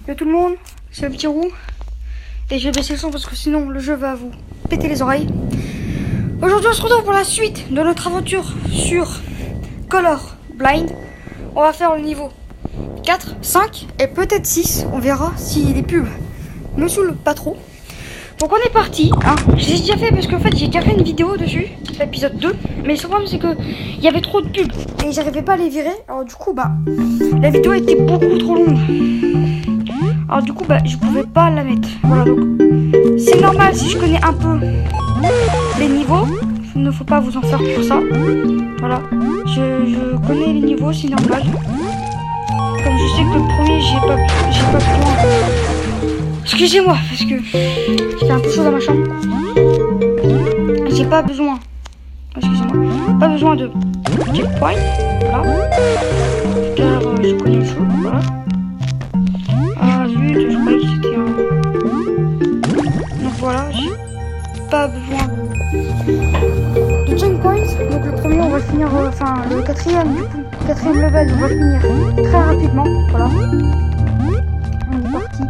Yo tout le monde, c'est le petit roux. Et je vais baisser le son parce que sinon le jeu va vous péter les oreilles. Aujourd'hui on se retrouve pour la suite de notre aventure sur Color Blind. On va faire le niveau 4, 5 et peut-être 6. On verra si les pubs me saoulent pas trop. Donc on est parti, hein. J'ai déjà fait parce qu'en fait j'ai déjà fait une vidéo dessus, l'épisode 2. Mais le problème c'est que il y avait trop de pubs et j'arrivais pas à les virer. Alors du coup la vidéo était beaucoup trop longue. Alors du coup je pouvais pas la mettre. Voilà, donc c'est normal si je connais un peu les niveaux. Il ne faut pas vous en faire pour ça. Voilà, je connais les niveaux, c'est normal. Comme je sais que le premier j'ai pas besoin. Excusez-moi parce que j'ai fait un peu chaud dans ma chambre. J'ai pas besoin. Excusez-moi. Pas besoin de checkpoint. Voilà. Car je connais le jeu. Voilà. Ah zut, je croyais que c'était un. Donc voilà, j'ai pas besoin de checkpoint. Donc le premier on va le finir, enfin le quatrième du coup. Quatrième level on va le finir très rapidement. Voilà. On est parti.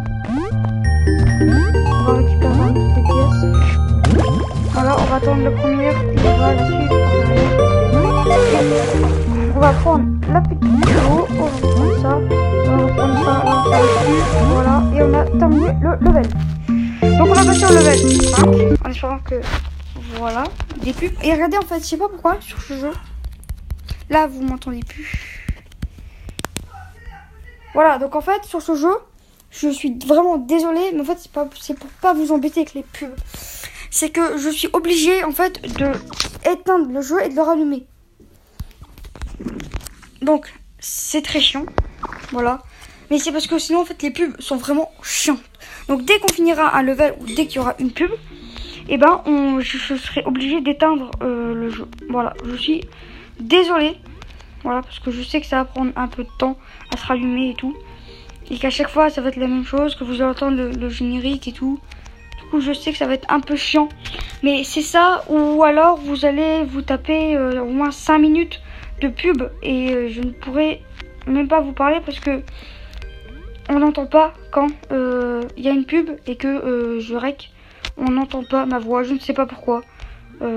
On va récupérer un petit les pièces. Voilà, on va attendre la première et on va la suivre par derrière. On va prendre la petite eau, on va prendre ça, on va prendre ça, on va faire dessus, voilà, et on a terminé le level. Donc on va passer au level 5, en espérant que, voilà, des pubs. Et regardez en fait, je sais pas pourquoi, sur ce jeu, là vous m'entendez plus. Voilà, donc en fait, sur ce jeu, je suis vraiment désolée, mais en fait c'est pour pas vous embêter avec les pubs. C'est que je suis obligée en fait de éteindre le jeu et de le rallumer. Donc c'est très chiant, voilà. Mais c'est parce que sinon en fait les pubs sont vraiment chiantes. Donc dès qu'on finira un level ou dès qu'il y aura une pub, et je serai obligée d'éteindre le jeu. Voilà, je suis désolée. Voilà, parce que je sais que ça va prendre un peu de temps à se rallumer et tout. Et qu'à chaque fois ça va être la même chose, que vous allez entendre le générique et tout. Du coup je sais que ça va être un peu chiant. Mais c'est ça, ou alors vous allez vous taper au moins 5 minutes de pub. Et je ne pourrai même pas vous parler parce que on n'entend pas quand il y a une pub et que je rec. On n'entend pas ma voix, je ne sais pas pourquoi. Ça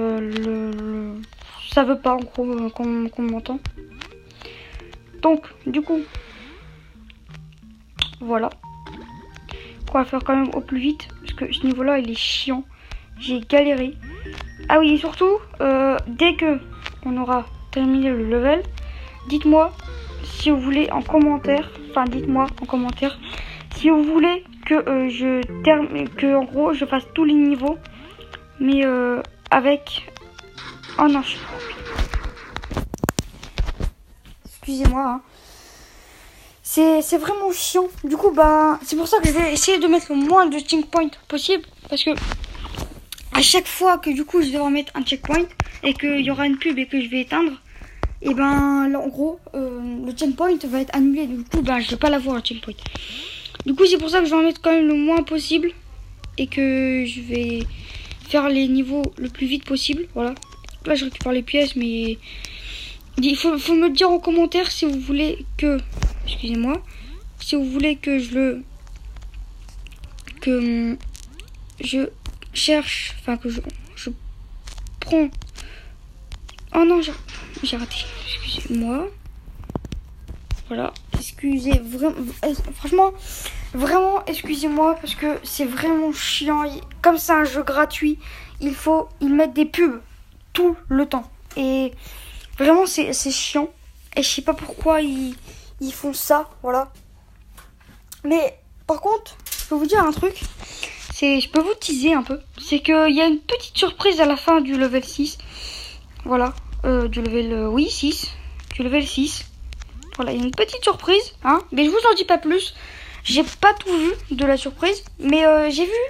veut pas en gros qu'on m'entend. Donc du coup voilà. On va faire quand même au plus vite parce que ce niveau là il est chiant. J'ai galéré. Ah oui, et surtout dès que on aura terminé le level, dites-moi si vous voulez en commentaire, dites-moi en commentaire si vous voulez que je termine, que en gros je fasse tous les niveaux, mais avec oh non, excusez-moi, hein. C'est vraiment chiant. Du coup c'est pour ça que je vais essayer de mettre le moins de checkpoints possible, parce que à chaque fois que du coup je devrais mettre un checkpoint et qu'il y aura une pub et que je vais éteindre, et là en gros le checkpoint va être annulé. Du coup je vais pas l'avoir le checkpoint. Du coup c'est pour ça que je vais en mettre quand même le moins possible et que je vais faire les niveaux le plus vite possible. Voilà. Là je récupère les pièces, mais il faut me dire en commentaire si vous voulez que, excusez-moi, si vous voulez que je cherche, que je prends. Oh non, j'ai raté. Excusez-moi. Voilà. Franchement, vraiment, excusez-moi parce que c'est vraiment chiant. Comme c'est un jeu gratuit, ils mettent des pubs tout le temps. Et vraiment, c'est chiant. Et je sais pas pourquoi ils font ça. Voilà. Mais par contre, je peux vous dire un truc. Je peux vous teaser un peu. C'est qu'il y a une petite surprise à la fin du level 6. Voilà. Du level 6. Du level 6. Voilà, il y a une petite surprise, hein. Mais je vous en dis pas plus. J'ai pas tout vu de la surprise. Mais j'ai vu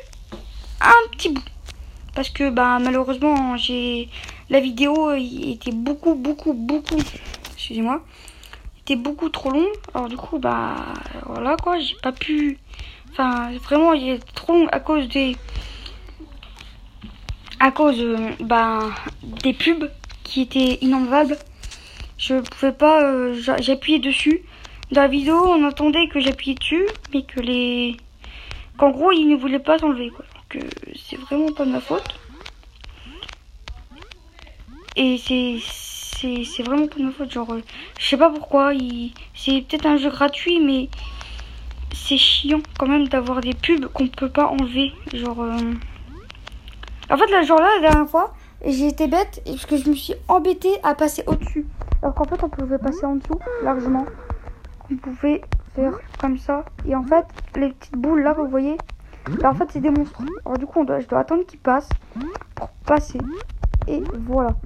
un petit bout. Parce que malheureusement, la vidéo était beaucoup. Excusez-moi. Était beaucoup trop long. Alors du coup, voilà quoi. J'ai pas pu. Vraiment, il est trop long à cause des pubs qui étaient inenlevables. Je pouvais pas, j'ai appuyé dessus, Dans la vidéo, on entendait que j'appuyais dessus, mais que qu'en gros, il ne voulait pas s'enlever, quoi. Donc, c'est vraiment pas de ma faute. Et c'est vraiment pas de ma faute. Genre, je sais pas pourquoi. C'est peut-être un jeu gratuit, mais c'est chiant quand même d'avoir des pubs qu'on peut pas enlever. Genre, en fait, là, genre là, la dernière fois, j'ai été bête parce que je me suis embêtée à passer au-dessus. Alors qu'en fait, on pouvait passer en dessous largement. On pouvait faire comme ça. Et en fait, les petites boules là, vous voyez, là, en fait, c'est des monstres. Alors du coup, je dois attendre qu'ils passent pour passer. Et voilà.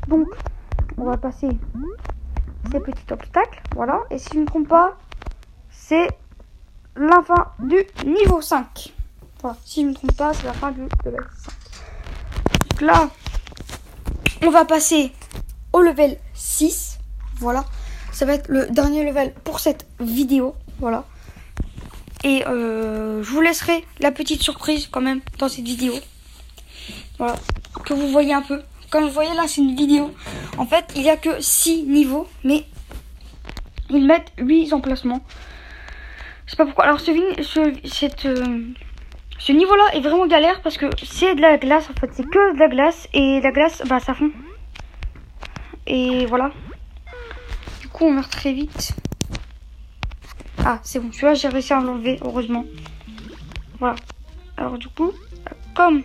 Donc, on va passer ces petits obstacles. Voilà. Et si je ne me trompe pas, c'est la fin du niveau 5. Voilà. Si je ne me trompe pas, c'est la fin du level 5. Donc là, on va passer au level 6. Voilà. Ça va être le dernier level pour cette vidéo. Voilà. Et je vous laisserai la petite surprise quand même dans cette vidéo. Voilà. Que vous voyez un peu. Comme vous voyez là, c'est une vidéo. En fait, il n'y a que 6 niveaux. Mais ils mettent 8 emplacements. Je sais pas pourquoi. Alors ce niveau-là est vraiment galère parce que c'est de la glace en fait. C'est que de la glace. Et la glace, bah ça fond. Et voilà. Du coup, on meurt très vite. Ah, c'est bon. Celui-là, j'ai réussi à l'enlever, heureusement. Voilà. Alors du coup, comme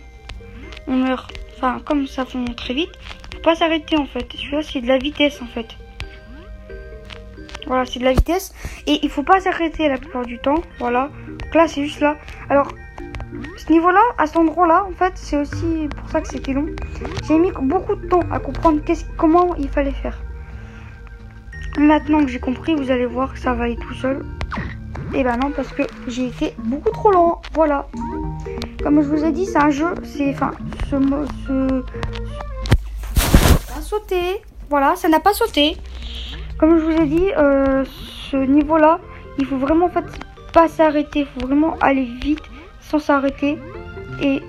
on meurt, enfin, comme ça fond très vite, faut pas s'arrêter en fait. Celui-là, c'est de la vitesse en fait. Voilà, c'est de la vitesse. Et il faut pas s'arrêter la plupart du temps. Voilà. Donc là, c'est juste là. Alors, ce niveau-là, à cet endroit-là, en fait, c'est aussi pour ça que c'était long. J'ai mis beaucoup de temps à comprendre comment il fallait faire. Maintenant que j'ai compris, vous allez voir que ça va aller tout seul. Et ben non, parce que j'ai été beaucoup trop lent. Voilà. Comme je vous ai dit, c'est un jeu. C'est, enfin, ça a sauté. Voilà, ça n'a pas sauté. Comme je vous ai dit, ce niveau-là, il faut vraiment en fait pas s'arrêter. Il faut vraiment aller vite sans s'arrêter. Et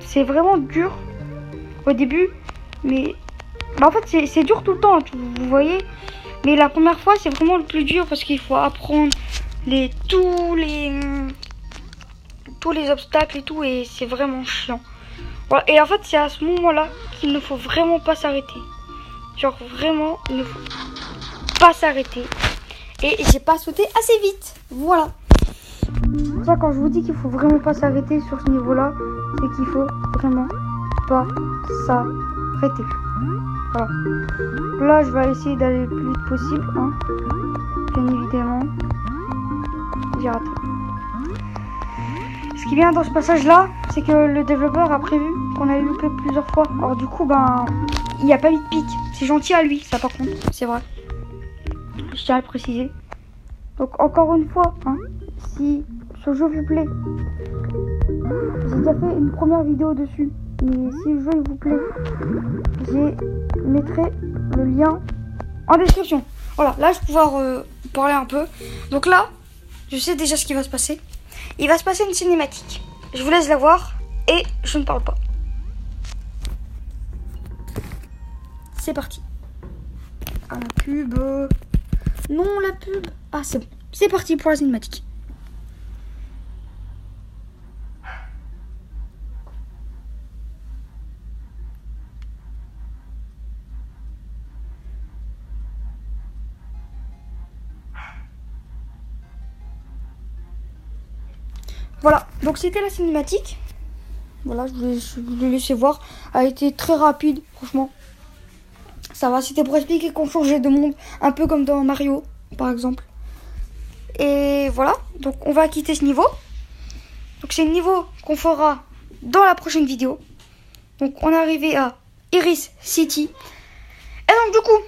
c'est vraiment dur au début. Mais en fait, c'est dur tout le temps, vous voyez. Mais la première fois, c'est vraiment le plus dur parce qu'il faut apprendre tous les obstacles et tout. Et c'est vraiment chiant. Voilà. Et en fait, c'est à ce moment-là qu'il ne faut vraiment pas s'arrêter. Genre vraiment, il ne faut pas s'arrêter. Et j'ai pas sauté assez vite. Voilà. Ça, quand je vous dis qu'il faut vraiment pas s'arrêter sur ce niveau-là, c'est qu'il faut vraiment pas s'arrêter. Voilà. Là, je vais essayer d'aller le plus vite possible. Hein. Bien évidemment. J'ai raté. Ce qui est bien dans ce passage-là, c'est que le développeur a prévu qu'on allait louper plusieurs fois. Alors du coup, ben, il n'y a pas eu de pic. C'est gentil à lui, ça par contre, c'est vrai. Je tiens à le préciser. Donc encore une fois, hein, si ce jeu vous plaît, j'ai déjà fait une première vidéo dessus. Mais si le jeu vous plaît, je mettrai le lien en description. Voilà, là je vais pouvoir parler un peu. Donc là, je sais déjà ce qui va se passer. Il va se passer une cinématique. Je vous laisse la voir et je ne parle pas. C'est parti. Ah, la pub. Non, la pub. Ah, c'est bon. C'est parti pour la cinématique. Voilà, donc c'était la cinématique. Voilà, je vous l'ai laissé voir. Elle a été très rapide, franchement. Ça va, c'était pour expliquer qu'on changeait de monde. Un peu comme dans Mario, par exemple. Et voilà, donc on va quitter ce niveau. Donc c'est le niveau qu'on fera dans la prochaine vidéo. Donc on est arrivé à Iris City. Et donc du coup,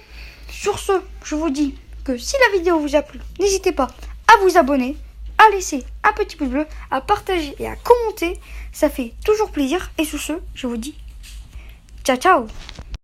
sur ce, je vous dis que si la vidéo vous a plu, n'hésitez pas à vous abonner, à laisser un petit pouce bleu, à partager et à commenter. Ça fait toujours plaisir. Et sur ce, je vous dis ciao ciao.